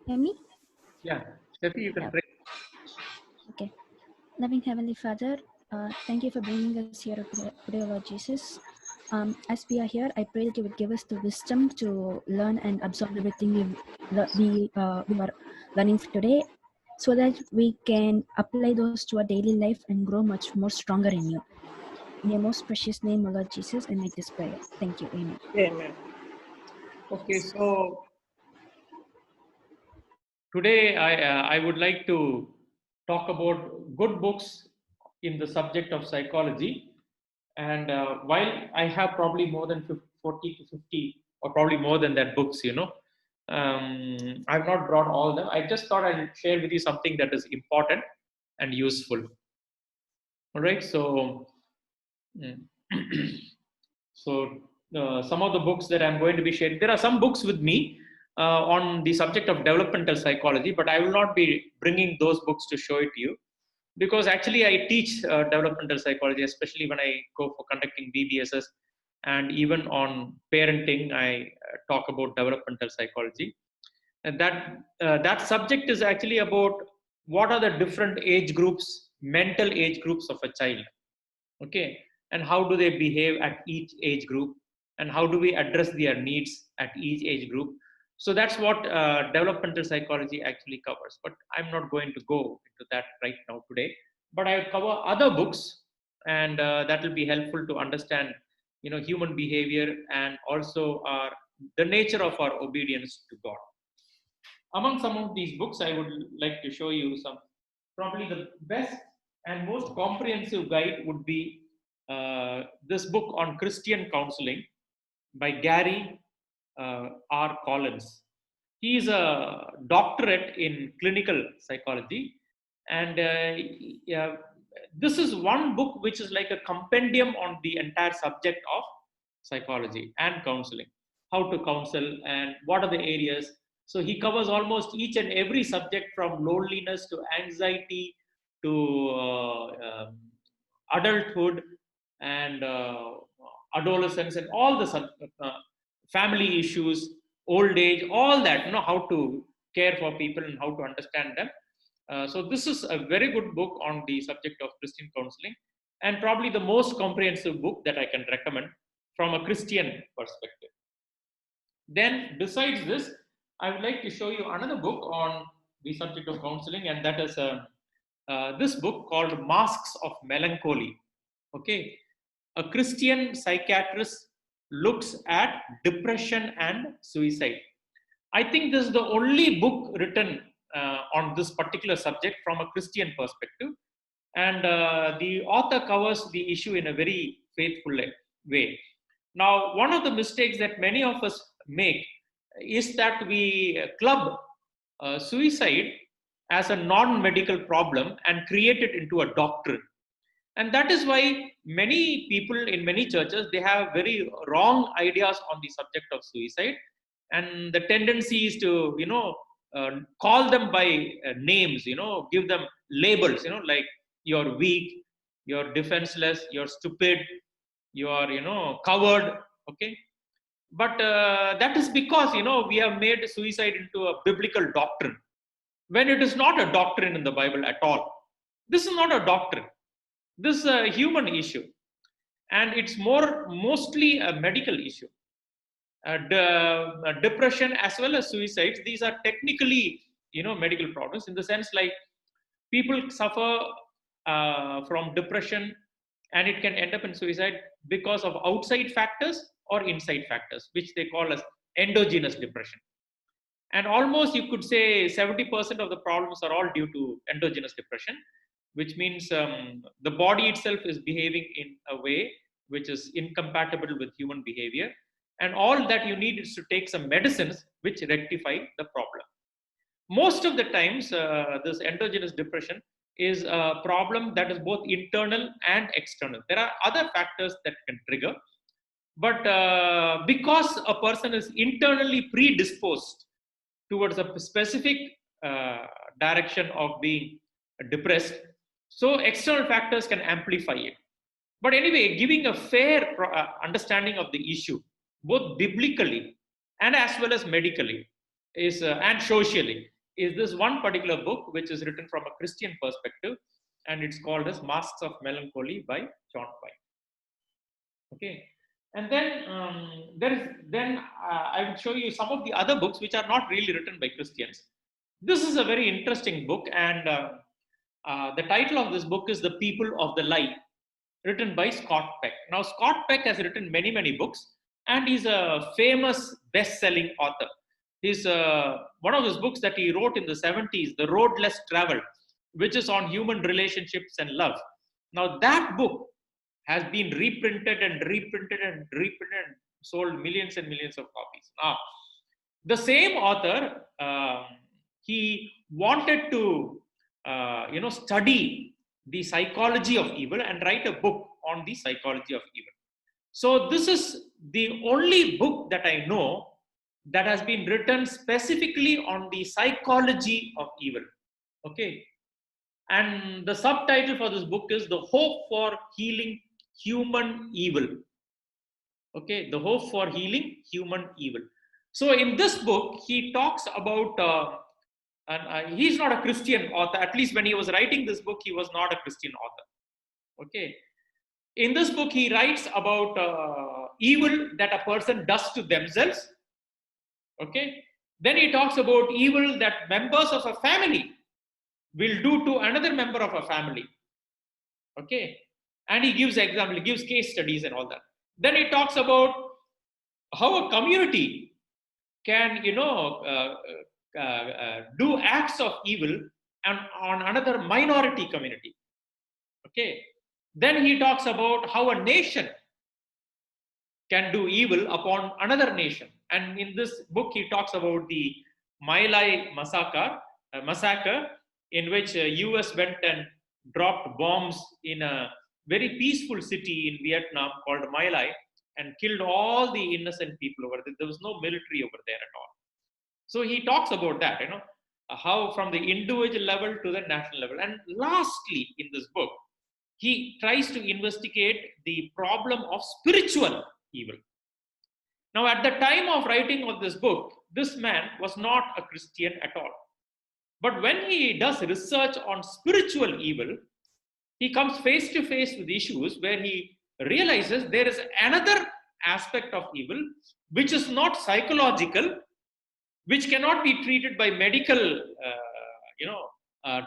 Hear me? Yeah, Steffi, you can Yeah. pray. Okay. Loving Heavenly Father, thank you for bringing us here today, Lord Jesus. As we are here, I pray that you would give us the wisdom to learn and absorb everything we are learning today, so that we can apply those to our daily life and grow much more stronger in you. In your most precious name, O Lord Jesus, I make this prayer. Thank you. Amen. Amen. Okay, so today I would like to talk about good books in the subject of psychology. And while I have probably more than 40 to 50, or probably more than that books, I've not brought all of them. I just thought I'd share with you something that is important and useful. All right, so mm, so some of the books that I'm going to be sharing, there are some books with me on the subject of developmental psychology, but I will not be bringing those books to show it to you, because actually I teach developmental psychology, especially when I go for conducting BBSS, and even on parenting I talk about developmental psychology. And that subject is actually about what are the different age groups, mental age groups of a child. Okay, and how do they behave at each age group, and how do we address their needs at each age group. So that's what developmental psychology actually covers, but I'm not going to go into that right now today, but I will cover other books, and that will be helpful to understand human behavior, and also the nature of our obedience to God. Among some of these books, I would like to show you some. Probably the best and most comprehensive guide would be this book on Christian counseling by Gary R. Collins. He is a doctorate in clinical psychology, and yeah, this is one book which is like a compendium on the entire subject of psychology and counseling, how to counsel and what are the areas. So he covers almost each and every subject, from loneliness to anxiety to adulthood and adolescence, and all the family issues, old age, all that, how to care for people and how to understand them. So this is a very good book on the subject of Christian counseling, and probably the most comprehensive book that I can recommend from a Christian perspective. Then, besides this, I would like to show you another book on the subject of counseling, and that is this book called Masks of Melancholy. Okay, a Christian psychiatrist looks at depression and suicide. I think this is the only book written on this particular subject from a Christian perspective, and the author covers the issue in a very faithful way. Now, one of the mistakes that many of us make is that we club suicide as a non medical problem and create it into a doctrine. And that is why many people in many churches, they have very wrong ideas on the subject of suicide, and the tendency is to call them by names, give them labels, like you're weak, you're defenseless, you're stupid, you're coward. Okay, but that is because we have made suicide into a biblical doctrine, when it is not a doctrine in the Bible at all. This is not a doctrine, this is a human issue, and it's mostly a medical issue. Depression as well as suicides, these are technically medical problems, in the sense like people suffer from depression, and it can end up in suicide because of outside factors or inside factors, which they call as endogenous depression. And almost you could say 70% of the problems are all due to endogenous depression, which means the body itself is behaving in a way which is incompatible with human behavior, and all that you need is to take some medicines which rectify the problem. Most of the times this endogenous depression is a problem that is both internal and external. There are other factors that can trigger, but because a person is internally predisposed towards a specific uh, direction of being depressed, so external factors can amplify it. But anyway, giving a fair understanding of the issue, both biblically and as well as medically, is and socially, is this one particular book which is written from a Christian perspective, and it's called as Masks of Melancholy by John White. Okay, and then I will show you some of the other books which are not really written by Christians. This is a very interesting book, and the title of this book is The People of the Lie, written by Scott Peck. Now, Scott Peck has written many books, and he's a famous best-selling author. He's one of his books that he wrote in the 70s, The Road Less Traveled, which is on human relationships and love. Now, that book has been reprinted and reprinted and reprinted and sold millions and millions of copies. Now, the same author, he wanted to, study the psychology of evil and write a book on the psychology of evil. So this is the only book that I know that has been written specifically on the psychology of evil. Okay. And the subtitle for this book is The Hope for Healing Human Evil. Okay, The Hope for Healing Human Evil. So in this book, he talks about, and he's not a Christian author, at least when he was writing this book, he was not a Christian author. Okay. In this book, he writes about evil that a person does to themselves. Okay. Then he talks about evil that members of a family will do to another member of a family. Okay. And he gives example, he gives case studies and all that. Then he talks about how a community can, do acts of evil on another minority community. Okay. Then he talks about how a nation can do evil upon another nation. And in this book, he talks about the My Lai massacre, in which US went and dropped bombs in a very peaceful city in Vietnam called My Lai and killed all the innocent people over there. There was no military over there at all. So he talks about that, how from the individual level to the national level. And lastly, in this book, he tries to investigate the problem of spiritual evil. Now, at the time of writing of this book, this man was not a Christian at all. But when he does research on spiritual evil, he comes face to face with issues where he realizes there is another aspect of evil which is not psychological, which cannot be treated by medical,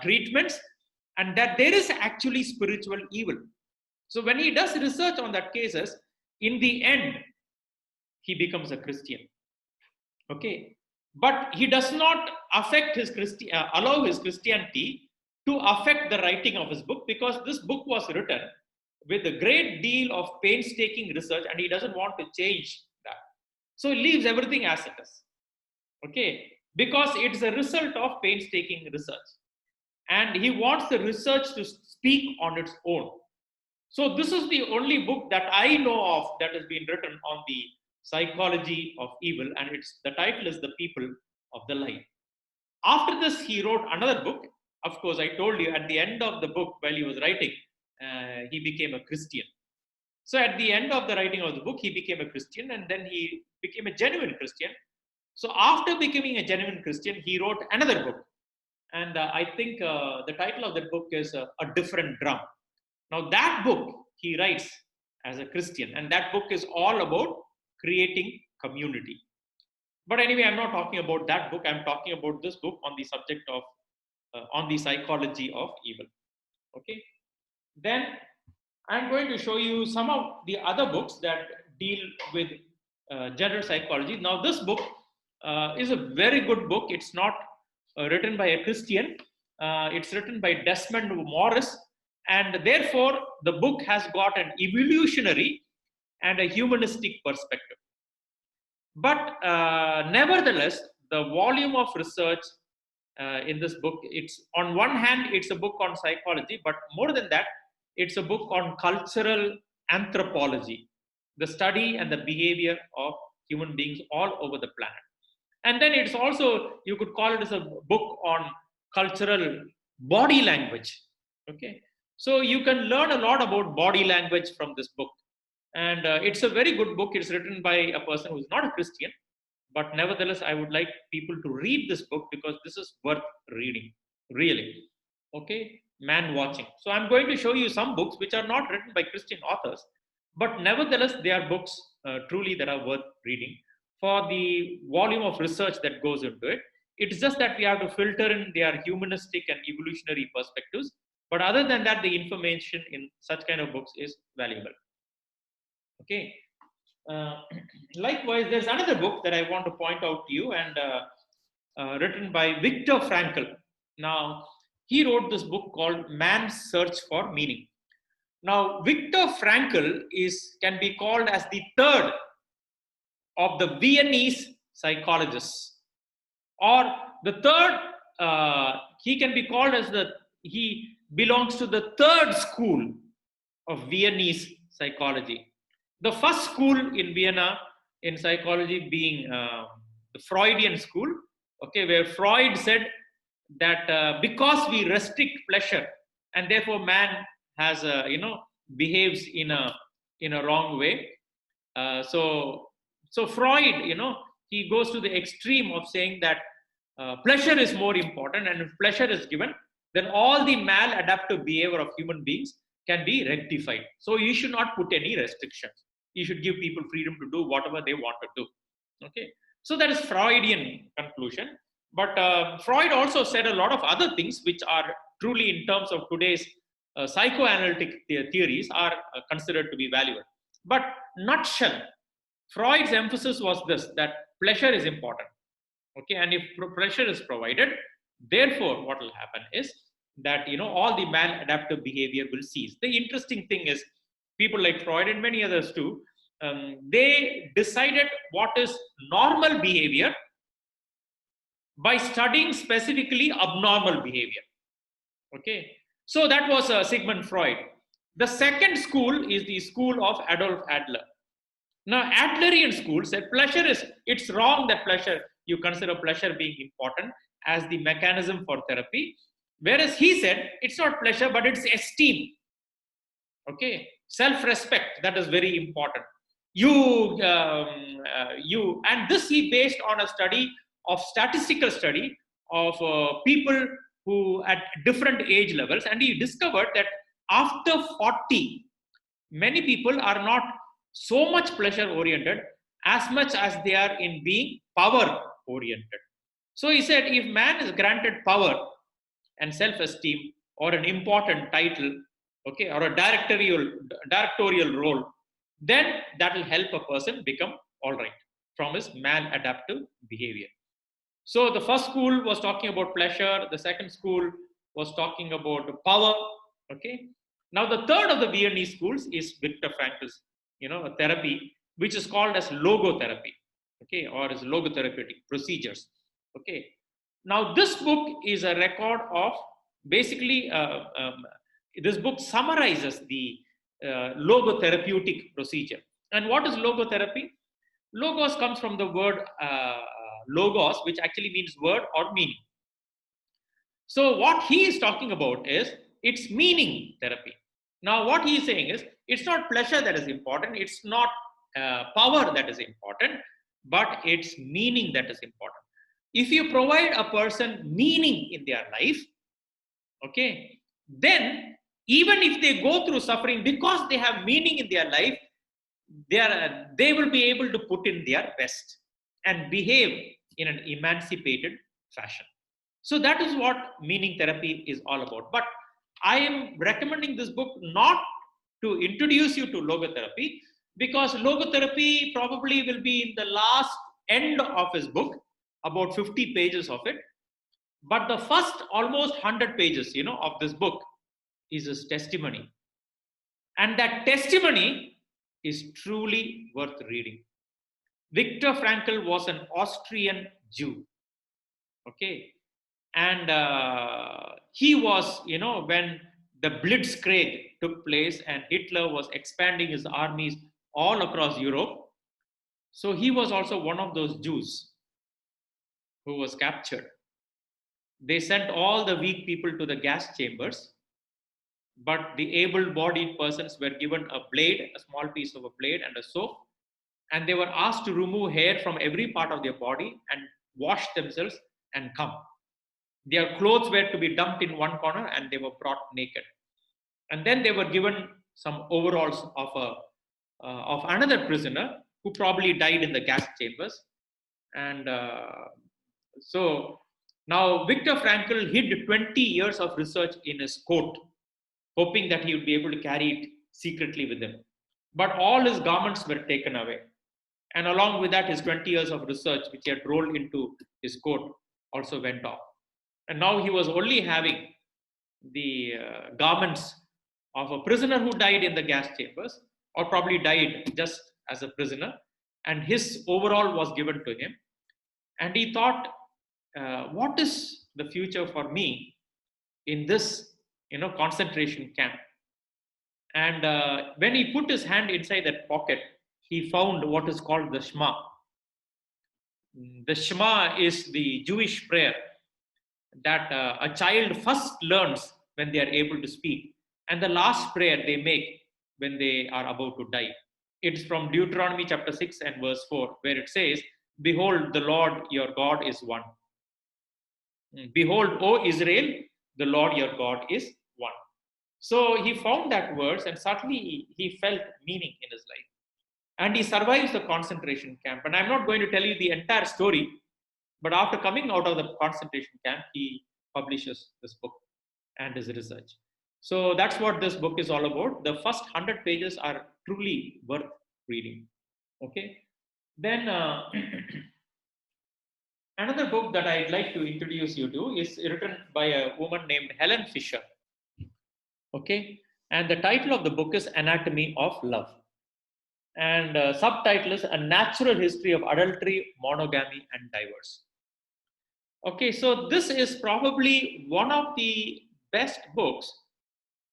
treatments, and that there is actually spiritual evil. So when he does research on that cases, in the end, he becomes a Christian. Okay, but he does not affect his allow his Christianity to affect the writing of his book, because this book was written with a great deal of painstaking research, and he doesn't want to change that. So he leaves everything as it is. Okay, because it's a result of painstaking research, and he wants the research to speak on its own. So this is the only book that I know of that has been written on the psychology of evil, and the title is The People of the Lie. After this, he wrote another book. Of course, I told you at the end of the book, while he was writing, he became a Christian. So at the end of the writing of the book, he became a Christian, and then he became a genuine Christian. So after becoming a genuine Christian, he wrote another book. And I think the title of that book is A Different Drum. Now that book he writes as a Christian, and that book is all about creating community. But anyway, I'm not talking about that book. I'm talking about this book on the subject of, on the psychology of evil. Okay. Then I'm going to show you some of the other books that deal with general psychology. Now, this book is a very good book. It's not written by a Christian. It's written by Desmond Morris, and therefore the book has got an evolutionary and a humanistic perspective. But nevertheless, the volume of research in this book, it's on one hand, it's a book on psychology, but more than that, it's a book on cultural anthropology, the study and the behavior of human beings all over the planet. And then it's also, you could call it as a book on cultural body language. Okay. So you can learn a lot about body language from this book. And it's a very good book. It's written by a person who's not a Christian, But nevertheless, I would like people to read this book because this is worth reading, really. Okay, man watching. So I'm going to show you some books which are not written by Christian authors, but nevertheless, they are books truly that are worth reading for the volume of research that goes into it. It's just that we have to filter in their humanistic and evolutionary perspectives. But other than that, the information in such kind of books is valuable. Okay. Uh, Likewise, there's another book that I want to point out to you, and written by Viktor Frankl. Now, he wrote this book called Man's Search for Meaning. Now, Viktor Frankl is can be called as the third of the Viennese psychologists, or the third. He can be called as the he belongs to the third school of Viennese psychology. The first school in Vienna in psychology being the Freudian school, okay, where Freud said that because we restrict pleasure and therefore man has a, behaves in a wrong way. So Freud, he goes to the extreme of saying that pleasure is more important, and if pleasure is given, then all the maladaptive behavior of human beings can be rectified. So you should not put any restrictions. You should give people freedom to do whatever they want to do. Okay, so that is Freudian conclusion. But Freud also said a lot of other things which are truly, in terms of today's psychoanalytic theories, are considered to be valuable. But nutshell, Freud's emphasis was this: that pleasure is important. Okay, and if pleasure is provided, therefore, what will happen is that all the maladaptive behavior will cease. The interesting thing is, people like Freud and many others too, they decided what is normal behavior by studying specifically abnormal behavior. Okay, so that was Sigmund Freud. The second school is the school of Adolf Adler. Now, Adlerian school said it's wrong that pleasure, you consider pleasure being important as the mechanism for therapy. Whereas he said it's not pleasure, but it's esteem. Okay, self-respect, that is very important. And this he based on a statistical study of people who at different age levels, and he discovered that after 40, many people are not so much pleasure oriented as much as they are in being power oriented. So he said if man is granted power and self esteem, or an important title, okay, or a directorial role, then that will help a person become all right from his maladaptive behavior. So the first school was talking about pleasure, the second school was talking about power. Okay. Now the third of the Viennese schools is Viktor Frankl's, therapy, which is called as logotherapy, okay, or as logotherapeutic procedures. Okay. Now this book is a record of basically this book summarizes the logotherapeutic procedure. And what is logotherapy? Logos comes from the word logos, which actually means word or meaning. So what he is talking about is it's meaning therapy. Now what he is saying is it's not pleasure that is important, it's not power that is important, but it's meaning that is important. If you provide a person meaning in their life, okay, then even if they go through suffering, because they have meaning in their life, they will be able to put in their best and behave in an emancipated fashion. So that is what meaning therapy is all about. But I am recommending this book not to introduce you to logotherapy, because logotherapy probably will be in the last end of his book, about 50 pages of it. But the first almost 100 pages, of this book is his testimony. And that testimony is truly worth reading. Viktor Frankl was an Austrian Jew. Okay. And he was, when the Blitzkrieg took place and Hitler was expanding his armies all across Europe, so he was also one of those Jews who was captured. They sent all the weak people to the gas chambers, but the able bodied persons were given a blade, a small piece of a blade, and a soap, and they were asked to remove hair from every part of their body and wash themselves and come. Their clothes were to be dumped in one corner and they were brought naked. And then they were given some overalls of another prisoner who probably died in the gas chambers. And so now Viktor Frankl hid 20 years of research in his coat, hoping that he would be able to carry it secretly with him. But all his garments were taken away. And along with that, his 20 years of research, which he had rolled into his coat, also went off. And now he was only having the garments of a prisoner who died in the gas chambers, or probably died just as a prisoner. And his overall was given to him. And he thought, what is the future for me in this, concentration camp? And when he put his hand inside that pocket, he found what is called the Shema. The Shema is the Jewish prayer that a child first learns when they are able to speak, and the last prayer they make when they are about to die. It's from Deuteronomy chapter 6 and verse 4, where it says, "Behold, the Lord your God is one. Behold, O Israel, the Lord your God is one." So he found that verse, and suddenly he felt meaning in his life. And he survives the concentration camp. And I'm not going to tell you the entire story, but after coming out of the concentration camp, he publishes this book and his research. So that's what this book is all about. The first 100 pages are truly worth reading. Okay. Then another book that I'd like to introduce you to is written by a woman named Helen Fisher. Okay. And the title of the book is Anatomy of Love. And subtitle is A Natural History of Adultery, Monogamy, and Divorce. Okay, so this is probably one of the best books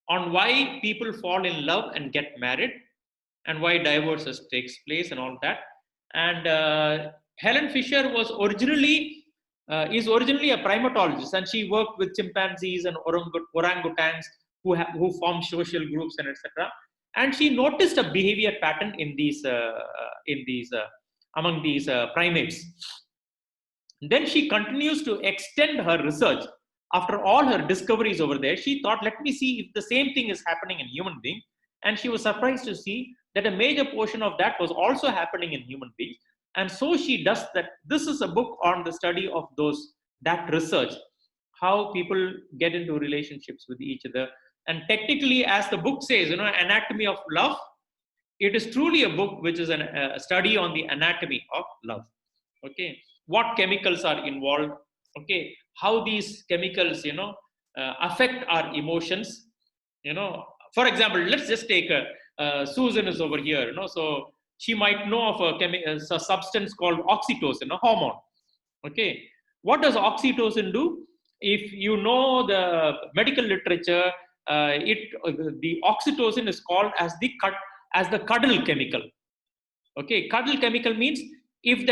on why people fall in love and get married, and why divorces takes place and all that. And Helen Fisher was originally is originally a primatologist, and she worked with chimpanzees and orangutans who form social groups and etc. And she noticed a behavior pattern in these among these primates. Then she continues to extend her research. After all her discoveries over there, she thought, let me see if the same thing is happening in human beings. And she was surprised to see that a major portion of that was also happening in human beings. And so she does that. This is a book on the study of that research, how people get into relationships with each other. And technically, as the book says, Anatomy of Love, it is truly a book which is a study on the anatomy of love. Okay, what chemicals are involved? Okay, how these chemicals, affect our emotions. For example, let's just take Susan is over here. So she might know of a substance called oxytocin, a hormone. Okay, what does oxytocin do? If you know the medical literature, the oxytocin is called as the cuddle chemical. Okay, cuddle chemical means if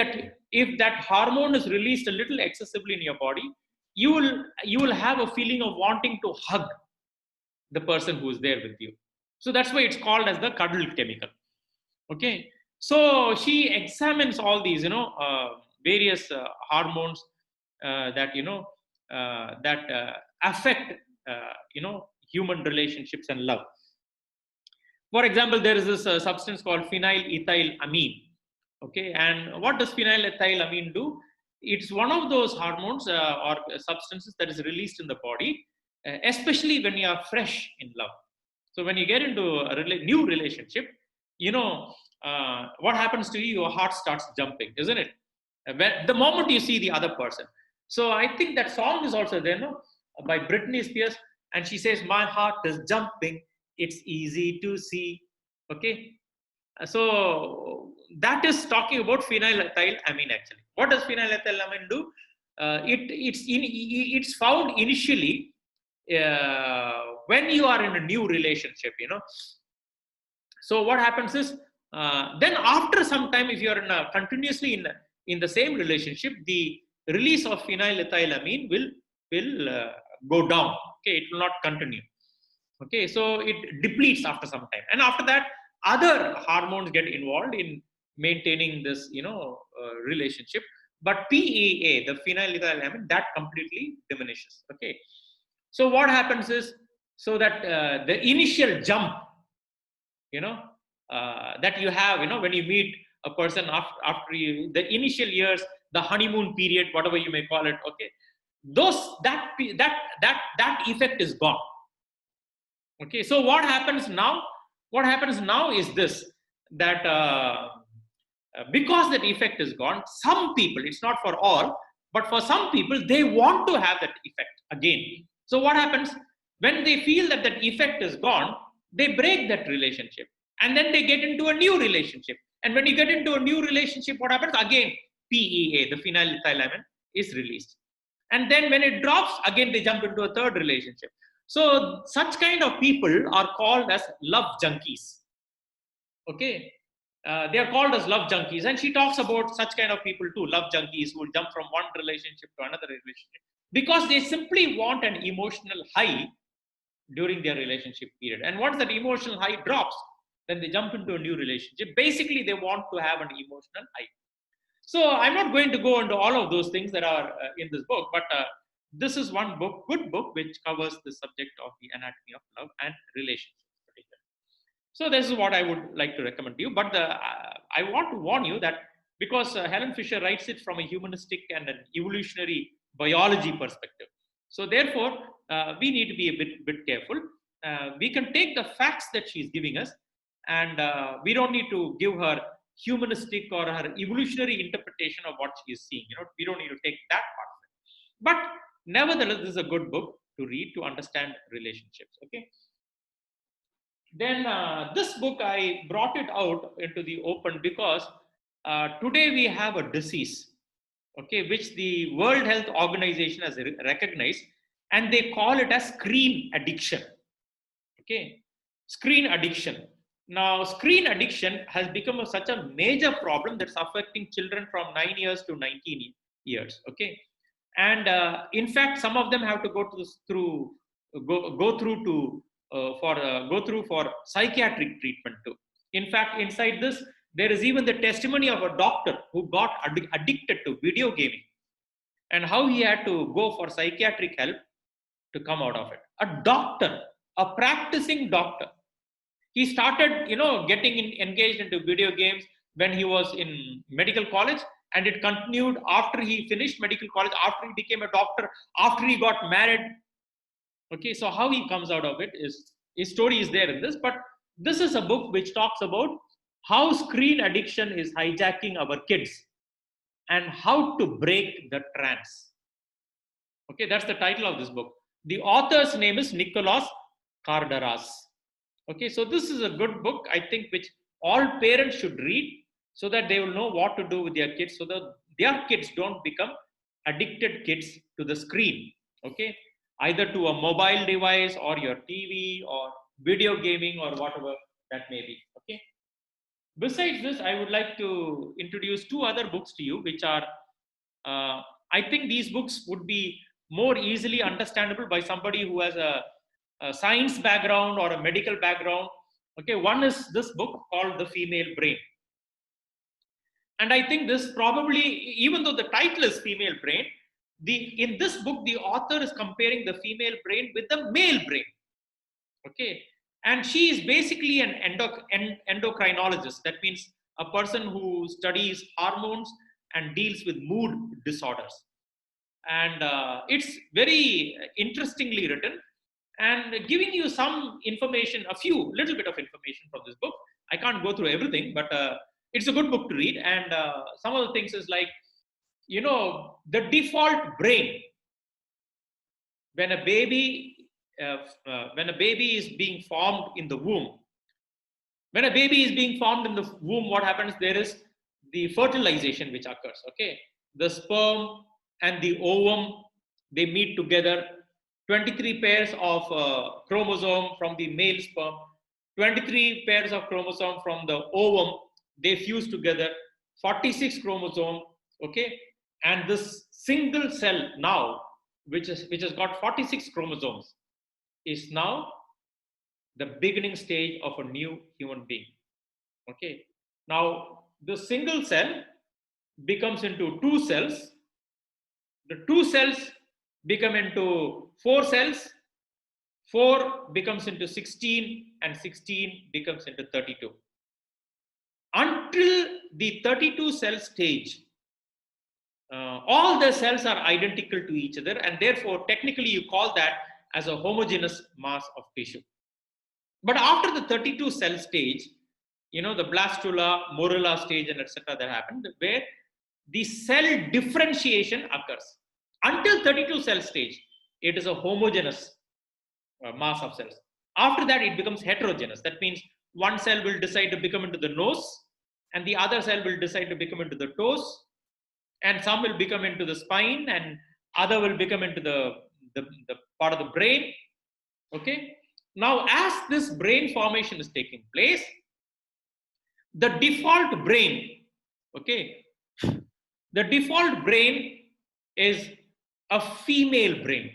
that hormone is released a little excessively in your body, you will have a feeling of wanting to hug the person who is there with you. So that's why it's called as the cuddle chemical. Okay, so she examines all these various hormones that affect human relationships and love. For example, there is this substance called phenylethylamine. Okay, and what does phenylethylamine do? It's one of those hormones or substances that is released in the body, especially when you are fresh in love. So when you get into a new relationship, what happens to you? Your heart starts jumping, isn't it? The moment you see the other person. So I think that song is also there, no? By Britney Spears, and she says, "My heart is jumping. It's easy to see." Okay, so that is talking about phenylethylamine. Actually, what does phenylethylamine do? It's found initially when you are in a new relationship. So what happens is then after some time, if you are continuously in the same relationship, the release of phenylethylamine will go down. Okay, it will not continue. Okay, so it depletes after some time, and after that, other hormones get involved in maintaining this, relationship. But PEA, the phenylethylamine, that completely diminishes. Okay, so what happens is, so that the initial jump, you know, that you have, when you meet a person after the initial years, the honeymoon period, whatever you may call it. Okay, those that effect is gone. Okay, so what happens now is this, that because that effect is gone, some people, it's not for all, but for some people, they want to have that effect again. So what happens, when they feel that that effect is gone, they break that relationship, and then they get into a new relationship. And when you get into a new relationship, what happens again? PEA, the phenylethylamine, is released. And then when it drops, again they jump into a third relationship. So such kind of people are called as love junkies. Okay, they are called as love junkies, and she talks about such kind of people too, love junkies, who will jump from one relationship to another relationship because they simply want an emotional high during their relationship period. And once that emotional high drops, then they jump into a new relationship. Basically, they want to have an emotional high. So I'm not going to go into all of those things that are in this book, but this is one book, good book, which covers the subject of the anatomy of love and relationships. So this is what I would like to recommend to you. But I want to warn you that, because Helen Fisher writes it from a humanistic and an evolutionary biology perspective. So therefore, we need to be a bit careful. We can take the facts that she's giving us, and we don't need to give her humanistic or her evolutionary interpretation of what she is seeing. We don't need to take that part of it. But nevertheless, this is a good book to read to understand relationships. Okay. Then this book, I brought it out into the open because today we have a disease, okay, which the World Health Organization has recognized, and they call it as screen addiction. Okay, screen addiction. Now, screen addiction has become such a major problem that's affecting children from 9 years to 19 years. Okay, and in fact, some of them have to go through to go through for psychiatric treatment too. In fact, inside this, there is even the testimony of a doctor who got addicted to video gaming, and how he had to go for psychiatric help to come out of it. A doctor, a practicing doctor, he started, getting engaged into video games when he was in medical college, and it continued after he finished medical college, after he became a doctor, after he got married. Okay, so how he comes out of it is, his story is there in this, but this is a book which talks about how screen addiction is hijacking our kids and how to break the trance. Okay, that's the title of this book. The author's name is Nicholas Carderas. Okay, so this is a good book, I think, which all parents should read, so that they will know what to do with their kids, so that their kids don't become addicted kids to the screen. Okay, either to a mobile device or your TV or video gaming or whatever that may be. Okay. Besides this, I would like to introduce two other books to you, which are, I think these books would be more easily understandable by somebody who has a science background or a medical background. Okay, one is this book called The Female Brain. And I think this probably, even though the title is Female Brain, in this book, the author is comparing the female brain with the male brain. Okay, and she is basically an endocrinologist. That means a person who studies hormones and deals with mood disorders. And it's very interestingly written, and giving you some information, a few little bit of information from this book. I can't go through everything, but it's a good book to read. And some of the things is like, the default brain when a baby is being formed in the womb. When a baby is being formed in the womb, what happens? There is the fertilization which occurs. Okay, the sperm and the ovum, they meet together. 23 pairs of chromosome from the male sperm, 23 pairs of chromosome from the ovum, they fuse together. 46 chromosome. Okay, and this single cell now, which has got 46 chromosomes, is now the beginning stage of a new human being. Okay, now the single cell becomes into two cells, the two cells become into four cells, 4 becomes into 16, and 16 becomes into 32. Until the 32 cell stage, all the cells are identical to each other, and therefore technically you call that as a homogeneous mass of tissue. But after the 32 cell stage, the blastula, morula stage, and etc. that happened, where the cell differentiation occurs. Until 32 cell stage, it is a homogeneous mass of cells. After that, it becomes heterogeneous. That means one cell will decide to become into the nose, and the other cell will decide to become into the toes, and some will become into the spine, and other will become into the part of the brain. Okay. Now, as this brain formation is taking place, the default brain, okay, the default brain is a female brain.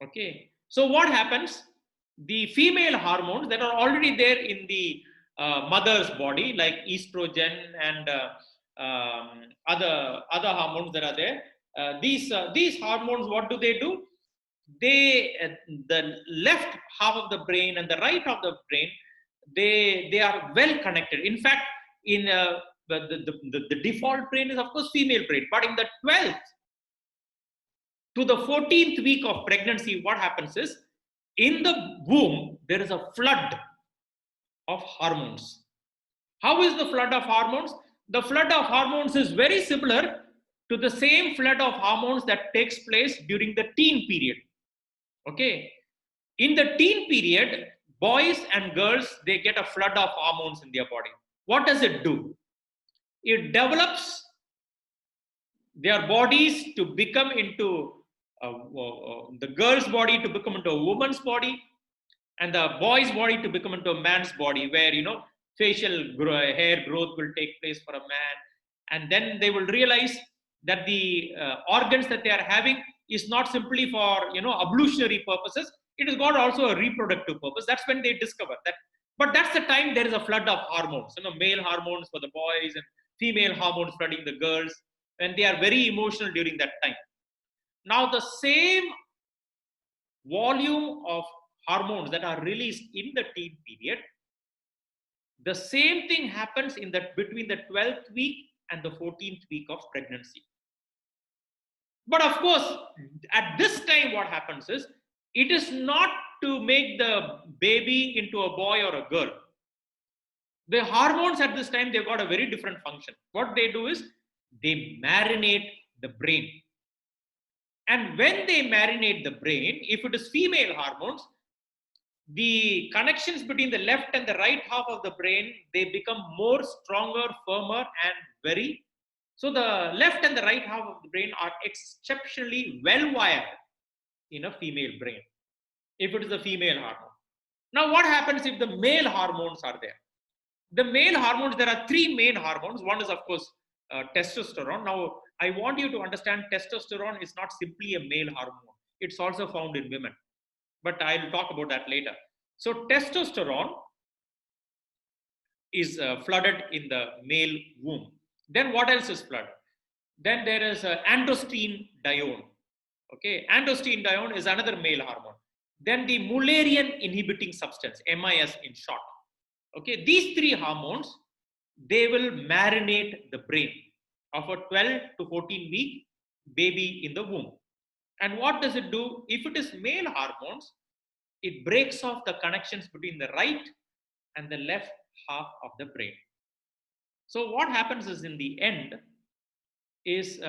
Okay. So what happens? The female hormones that are already there in the mother's body, like estrogen and other hormones that are there. These hormones, what do? The left half of the brain and the right half of the brain, they are well connected. In fact, in the default brain is of course female brain, but in the 12th to the 14th week of pregnancy, what happens is in the womb there is a flood of hormones. How is the flood of hormones? The flood of hormones is very similar to the same flood of hormones that takes place during the teen period. Okay. In the teen period, boys and girls, they get a flood of hormones in their body. What does it do? It develops their bodies to become into the girl's body to become into a woman's body, and the boy's body to become into a man's body, where facial hair growth will take place for a man, and then they will realize that the organs that they are having is not simply for ablutionary purposes. It has got also a reproductive purpose. That's when they discover that. But that's the time there is a flood of hormones, male hormones for the boys and female hormones flooding the girls, and they are very emotional during that time. Now the same volume of hormones that are released in the teen period, the same thing happens in that between the 12th week and the 14th week of pregnancy. But of course, at this time, what happens is it is not to make the baby into a boy or a girl. The hormones at this time, they've got a very different function. What they do is they marinate the brain. And when they marinate the brain, if it is female hormones, the connections between the left and the right half of the brain, they become more stronger, firmer, and very. So the left and the right half of the brain are exceptionally well wired in a female brain, if it is a female hormone. Now, what happens if the male hormones are there? The male hormones, there are three main hormones. One is, of course, testosterone. Now, I want you to understand testosterone is not simply a male hormone. It's also found in women. But I'll talk about that later. So, testosterone is flooded in the male womb. Then what else is flooded? Then there is androstenedione. Okay, androstenedione is another male hormone. Then the Mullerian inhibiting substance, MIS in short. Okay, these three hormones, they will marinate the brain of a 12 to 14 week baby in the womb. And what does it do? If it is male hormones, it breaks off the connections between the right and the left half of the brain. So what happens is in the end is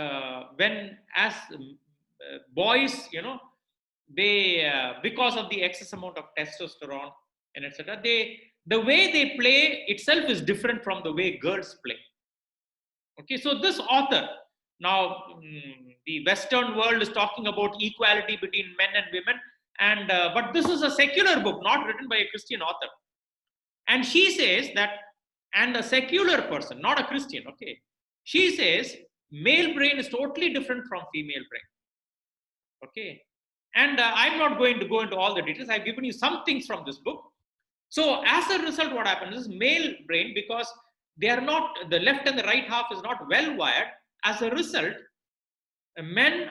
when as boys, they because of the excess amount of testosterone and etc., the way they play itself is different from the way girls play. Okay, so this author, now the Western world is talking about equality between men and women, and but this is a secular book, not written by a Christian author. And she says that, and a secular person, not a Christian, okay, she says male brain is totally different from female brain. Okay, and I'm not going to go into all the details. I've given you some things from this book. So as a result, what happens is male brain, because they are not, the left and the right half is not well wired. As a result, men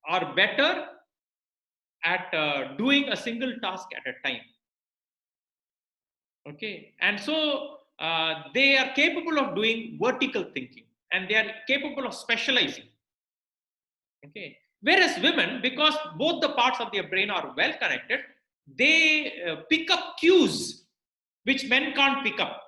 are better at doing a single task at a time. Okay, and so they are capable of doing vertical thinking, and they are capable of specializing. Okay, whereas women, because both the parts of their brain are well connected, they pick up cues which men can't pick up.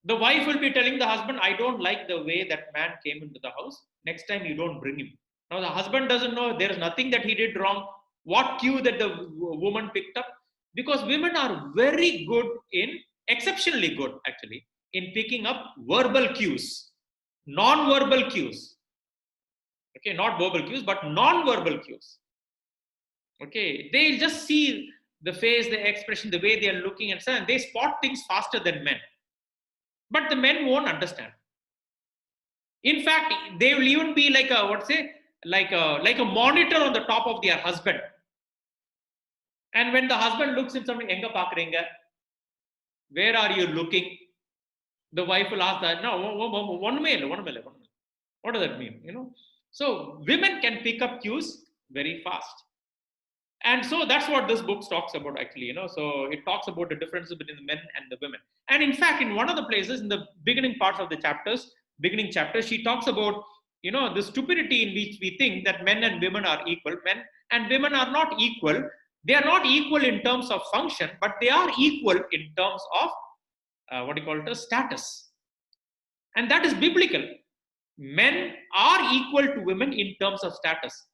The wife will be telling the husband, I don't like the way that man came into the house. Next time you don't bring him. Now the husband doesn't know, there is nothing that he did wrong. What cue that the woman picked up? Because women are very good in, exceptionally good actually, in picking up verbal cues, non-verbal cues. Okay, not verbal cues, but non-verbal cues. Okay, they'll just see the face, the expression, the way they are looking and so on. They spot things faster than men. But the men won't understand. In fact, they will even be like a, what's say, like a monitor on the top of their husband. And when the husband looks in something, enga paakrenga, where are you looking? The wife will ask that. No, one male. What does that mean? So women can pick up cues very fast. And so that's what this book talks about actually. So it talks about the differences between the men and the women. And in fact, in one of the places in the beginning parts of the beginning chapters, she talks about the stupidity in which we think that men and women are equal. Men and women are not equal. They are not equal in terms of function, but they are equal in terms of what do you call it, status. And that is biblical. Men are equal to women in terms of status.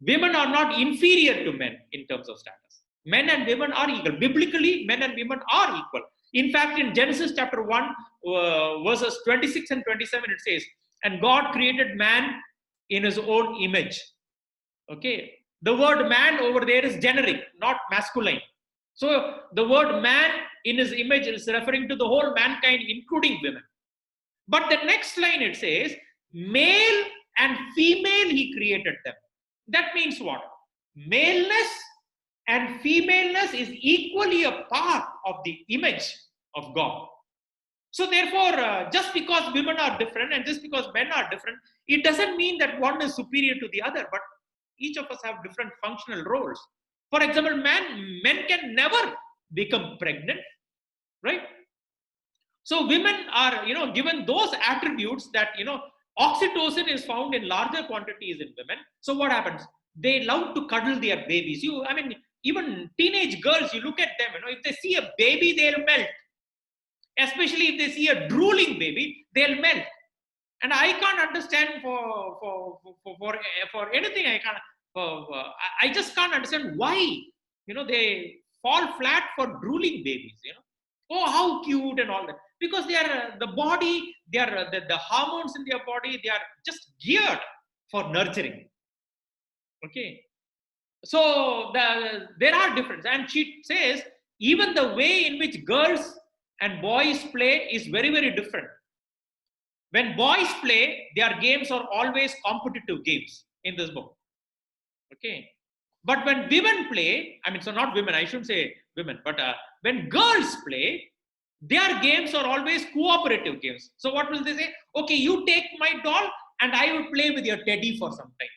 Women are not inferior to men in terms of status. Men and women are equal. Biblically, men and women are equal. In fact, in Genesis chapter 1, verses 26 and 27, it says, and God created man in his own image. Okay. The word man over there is generic, not masculine. So the word man in his image is referring to the whole mankind, including women. But the next line it says, male and female he created them. That means what? Maleness and femaleness is equally a part of the image of God. So therefore, just because women are different and just because men are different, it doesn't mean that one is superior to the other, but each of us have different functional roles. For example, men can never become pregnant, right? So women are, given those attributes that, oxytocin is found in larger quantities in women. So what happens? They love to cuddle their babies. Even teenage girls, you look at them, if they see a baby, they'll melt. Especially if they see a drooling baby, they'll melt. And I can't understand for anything. I just can't understand why, they fall flat for drooling babies. Oh, how cute and all that. Because they are the body, they are the hormones in their body, they are just geared for nurturing. Okay. So there are differences. And she says, even the way in which girls and boys play is very, very different. When boys play, their games are always competitive games in this book. Okay. But when women play, so not women, I shouldn't say women, but when girls play, their games are always cooperative games. So what will they say? Okay, you take my doll and I will play with your teddy for some time.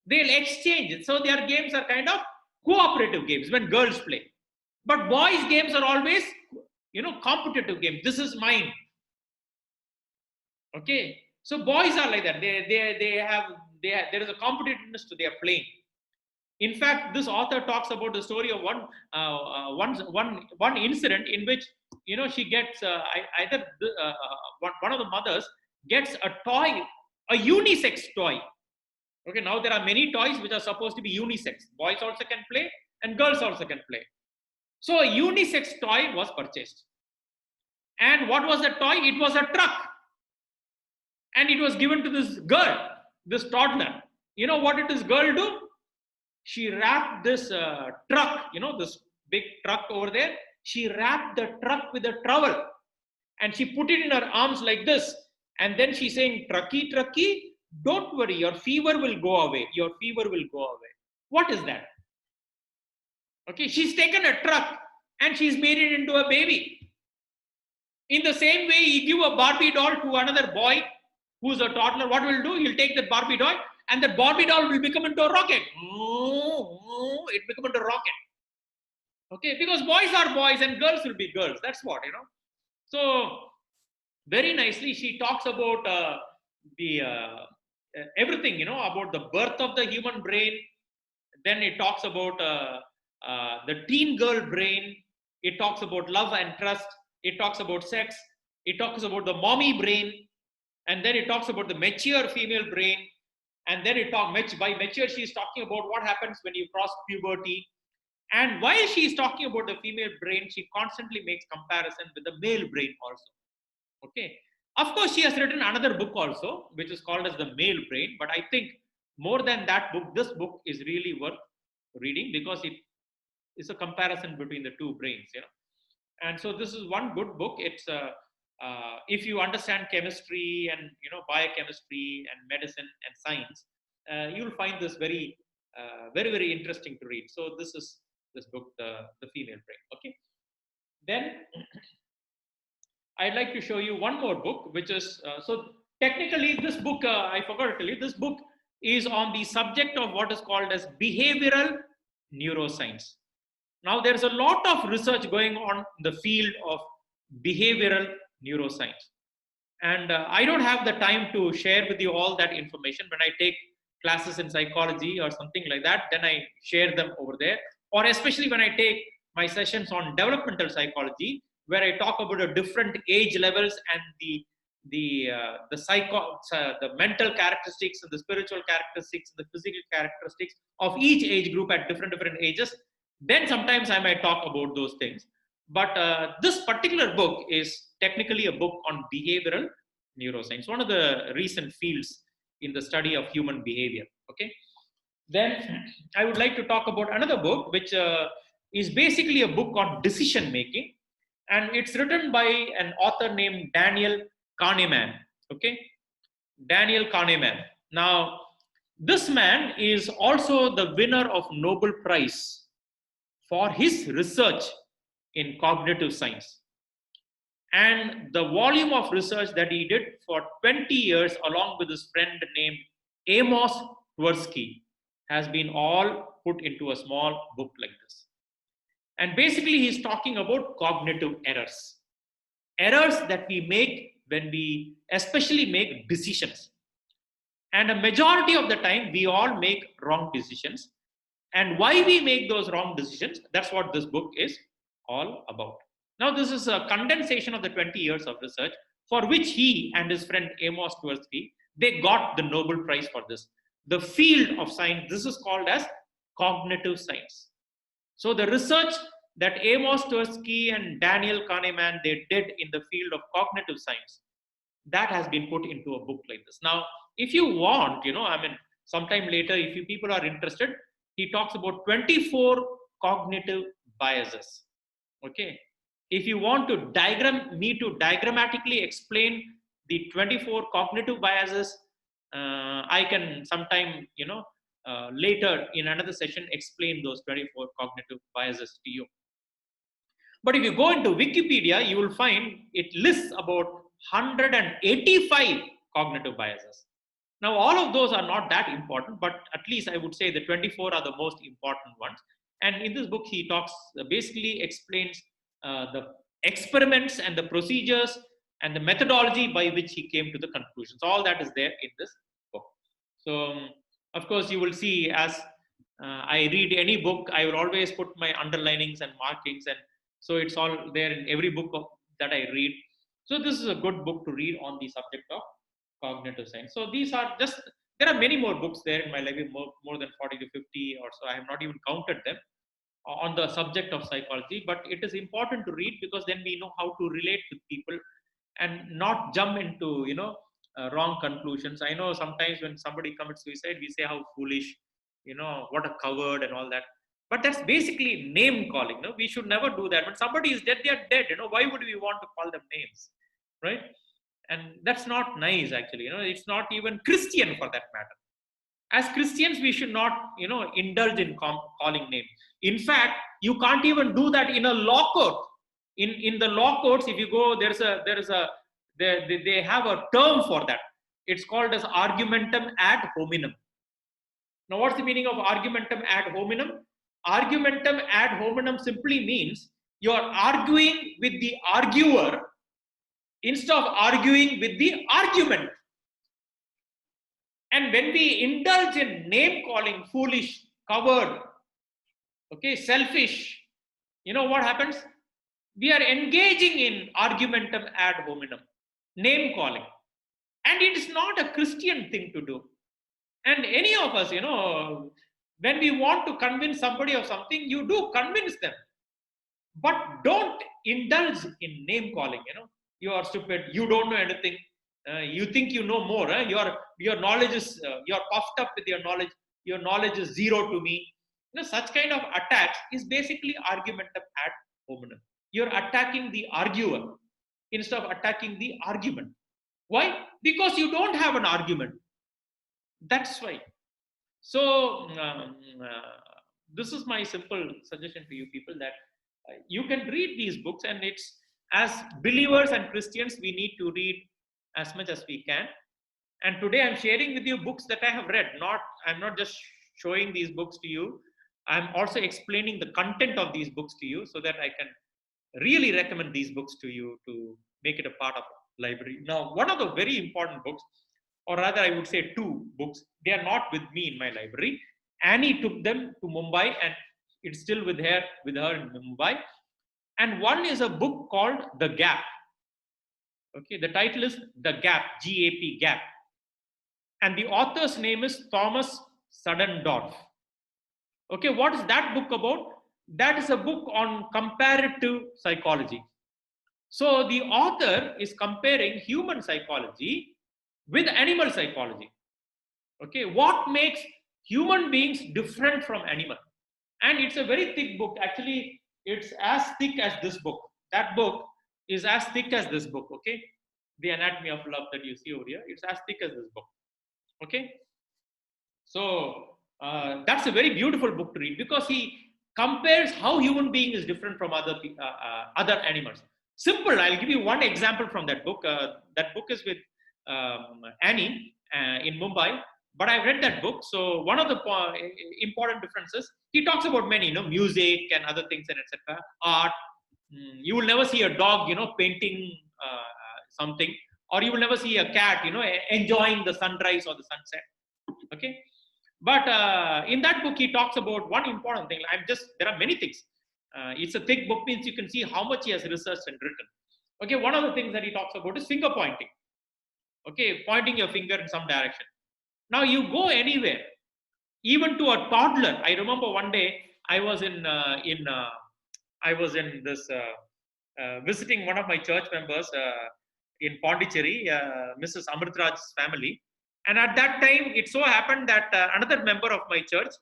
They'll exchange it. So their games are kind of cooperative games when girls play. But boys' games are always, competitive games. This is mine. Okay. So boys are like that. There is a competitiveness to their playing. In fact, this author talks about the story of one incident in which she gets one of the mothers gets a toy, a unisex toy. Okay, now there are many toys which are supposed to be unisex. Boys also can play and girls also can play. So a unisex toy was purchased. And what was the toy? It was a truck. And it was given to this girl, this toddler. You know what did this girl do? She wrapped this truck, this big truck over there. She wrapped the truck with a towel and she put it in her arms like this. And then she's saying, trucky, trucky, don't worry, your fever will go away. Your fever will go away. What is that? Okay, she's taken a truck and she's made it into a baby. In the same way, you give a Barbie doll to another boy who's a toddler, what will do? He'll take that Barbie doll, and that Barbie doll will become into a rocket. It become into a rocket. Okay, because boys are boys and girls will be girls. That's what, you know. So very nicely, she talks about the everything, you know, about the birth of the human brain. Then it talks about the teen girl brain. It talks about love and trust. It talks about sex. It talks about the mommy brain, and then it talks about the mature female brain. And then it talks by mature, she's talking about what happens when you cross puberty. And while she's talking about the female brain, she constantly makes comparison with the male brain also. Okay. Of course, she has written another book also, which is called as The Male Brain. But I think more than that book, this book is really worth reading because it is a comparison between the two brains, you know. And so this is one good book. It's if you understand chemistry and, you know, biochemistry and medicine and science, you'll find this very interesting to read. So this is this book, the Female Brain. Okay. Then I'd like to show you one more book, which is so technically this book, I forgot to tell you, this book is on the subject of what is called as behavioral neuroscience. Now, there's a lot of research going on in the field of behavioral neuroscience. And I don't have the time to share with you all that information. When I take classes in psychology or something like that, then I share them over there. Or especially when I take my sessions on developmental psychology, where I talk about the different age levels and the mental characteristics and the spiritual characteristics and the physical characteristics of each age group at different ages. Then sometimes I might talk about those things. But this particular book is technically a book on behavioral neuroscience, one of the recent fields in the study of human behavior. Okay. Then I would like to talk about another book, which is basically a book on decision making, and it's written by an author named Daniel Kahneman. Okay, Daniel Kahneman. Now, this man is also the winner of Nobel Prize for his research in cognitive science. And the volume of research that he did for 20 years, along with his friend named Amos Tversky, has been all put into a small book like this. And basically, he's talking about cognitive errors. Errors that we make when we especially make decisions. And a majority of the time, we all make wrong decisions. And why we make those wrong decisions, that's what this book is all about. Now, this is a condensation of the 20 years of research for which he and his friend Amos Tversky, they got the Nobel Prize for this. The field of science, this is called as cognitive science. So the research that Amos Tversky and Daniel Kahneman, they did in the field of cognitive science, that has been put into a book like this. Now, if you want, you know, I mean, sometime later, if you people are interested, he talks about 24 cognitive biases. Okay. If you want to diagrammatically explain the 24 cognitive biases, I can sometime, you know, later in another session explain those 24 cognitive biases to you. But if you go into Wikipedia, you will find it lists about 185 cognitive biases. Now, all of those are not that important, but at least I would say the 24 are the most important ones. And in this book, he talks, basically explains the experiments and the procedures and the methodology by which he came to the conclusions. All that is there in this book. So, of course, you will see as I read any book, I will always put my underlinings and markings, and so it's all there in every book that I read. So this is a good book to read on the subject of cognitive science. So these are just, there are many more books there in my library, more than 40 to 50 or so. I have not even counted them on the subject of psychology, but it is important to read because then we know how to relate with people and not jump into, you know, wrong conclusions. I know sometimes when somebody commits suicide, we say how foolish, you know, what a coward and all that. But that's basically name calling. No, we should never do that. When somebody is dead, they are dead. You know, why would we want to call them names, right? And that's not nice, actually. You know, it's not even Christian for that matter. As Christians, we should not, you know, indulge in calling names. In fact, you can't even do that in a law court. In the law courts, if you go, they have a term for that. It's called as argumentum ad hominem. Now, what's the meaning of argumentum ad hominem? Argumentum ad hominem simply means you are arguing with the arguer instead of arguing with the argument. And when we indulge in name calling, foolish, coward, okay, selfish, you know what happens? We are engaging in argumentum ad hominem, name calling. And it is not a Christian thing to do. And any of us, when we want to convince somebody of something, you do convince them. But don't indulge in name calling. You are stupid. You don't know anything. You think you know more. Your knowledge is you're puffed up with your knowledge. Your knowledge is zero to me. Such kind of attacks is basically argumentum ad hominem. You're attacking the arguer instead of attacking the argument. Why? Because you don't have an argument. That's why. So this is my simple suggestion to you people, that you can read these books, and it's, as believers and Christians, we need to read as much as we can. And today I'm sharing with you books that I have read. I'm not just showing these books to you. I'm also explaining the content of these books to you, so that I can really recommend these books to you to make it a part of a library. Now, one of the very important books, or rather I would say two books, they are not with me in my library. Annie took them to Mumbai, and it's still with her in Mumbai. And one is a book called The Gap. Okay, the title is The Gap, G-A-P, Gap. And the author's name is Thomas Suddendorf. Okay, what is that book about? That is a book on comparative psychology. So the author is comparing human psychology with animal psychology. Okay, what makes human beings different from animal? And it's a very thick book. Actually, it's as thick as this book. That book is as thick as this book. Okay, The Anatomy of Love that you see over here, it's as thick as this book. Okay, so that's a very beautiful book to read, because he compares how human being is different from other animals. Simple. I'll give you one example from that book. That book is with Annie in Mumbai, but I've read that book. So one of the important differences, he talks about many, music and other things and etc. Art. You will never see a dog, painting something, or you will never see a cat, enjoying the sunrise or the sunset. Okay, but in that book he talks about one important thing. There are many things. It's a thick book, means you can see how much he has researched and written. Okay, one of the things that he talks about is finger pointing. Okay, pointing your finger in some direction. Now you go anywhere, even to a toddler. I remember one day I was in this visiting one of my church members in Pondicherry, Mrs. Amritraj's family. And at that time, it so happened that another member of my church,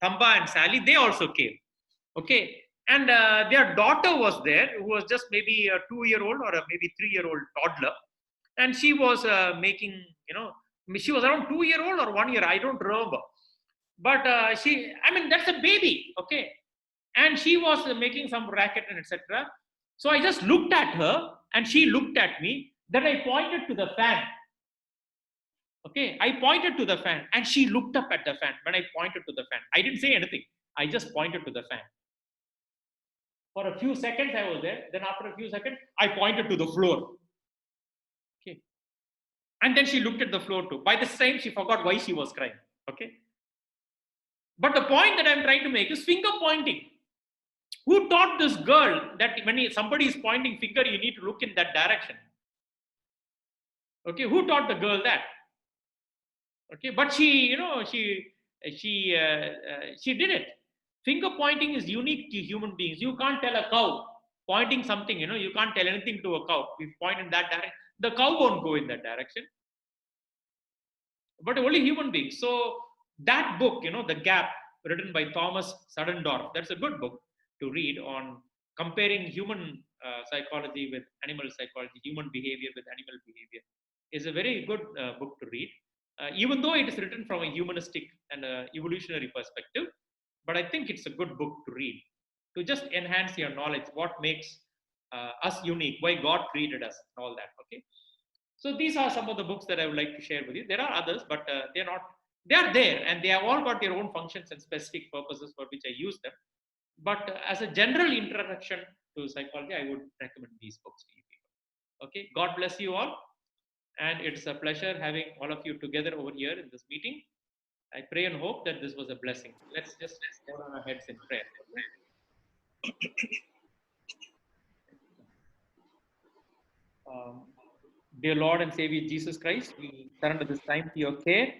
Thamba and Sally, they also came. Okay. And their daughter was there, who was just maybe a 2-year-old or a maybe 3-year-old toddler. And she was making, she was around 2-year-old or 1 year, I don't remember. But that's a baby. Okay. And she was making some racket and etc. So I just looked at her, and she looked at me. Then I pointed to the fan. Okay, I pointed to the fan, and she looked up at the fan when I pointed to the fan. I didn't say anything. I just pointed to the fan. For a few seconds I was there. Then after a few seconds, I pointed to the floor. Okay. And then she looked at the floor too. By this time, she forgot why she was crying. Okay. But the point that I'm trying to make is finger pointing. Who taught this girl that when somebody is pointing finger, you need to look in that direction? Okay, who taught the girl that? Okay, but she did it. Finger pointing is unique to human beings. You can't tell a cow pointing something. You can't tell anything to a cow. If you point in that direction, the cow won't go in that direction. But only human beings. So that book, The Gap, written by Thomas Suddendorf, that's a good book to read on comparing human psychology with animal psychology, human behavior with animal behavior. Is a very good book to read, even though it is written from a humanistic and evolutionary perspective. But I think it's a good book to read. to just enhance your knowledge, what makes us unique, why God created us, and all that. Okay. So these are some of the books that I would like to share with you. There are others, but they're not. They are there, and they have all got their own functions and specific purposes for which I use them. But as a general introduction to psychology, I would recommend these books to you people. Okay. God bless you all, and it's a pleasure having all of you together over here in this meeting. I pray and hope that this was a blessing. Let's just bow on our heads in prayer. Okay? Um, Dear Lord and Savior Jesus Christ, we surrender this time to your care.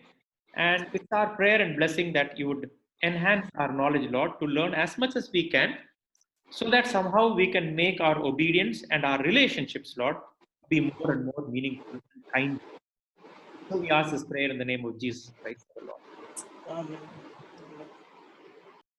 And it's our prayer and blessing that you would enhance our knowledge, Lord, to learn as much as we can, so that somehow we can make our obedience and our relationships, Lord, be more and more meaningful and kind. So we ask this prayer in the name of Jesus Christ, our Lord. Amen.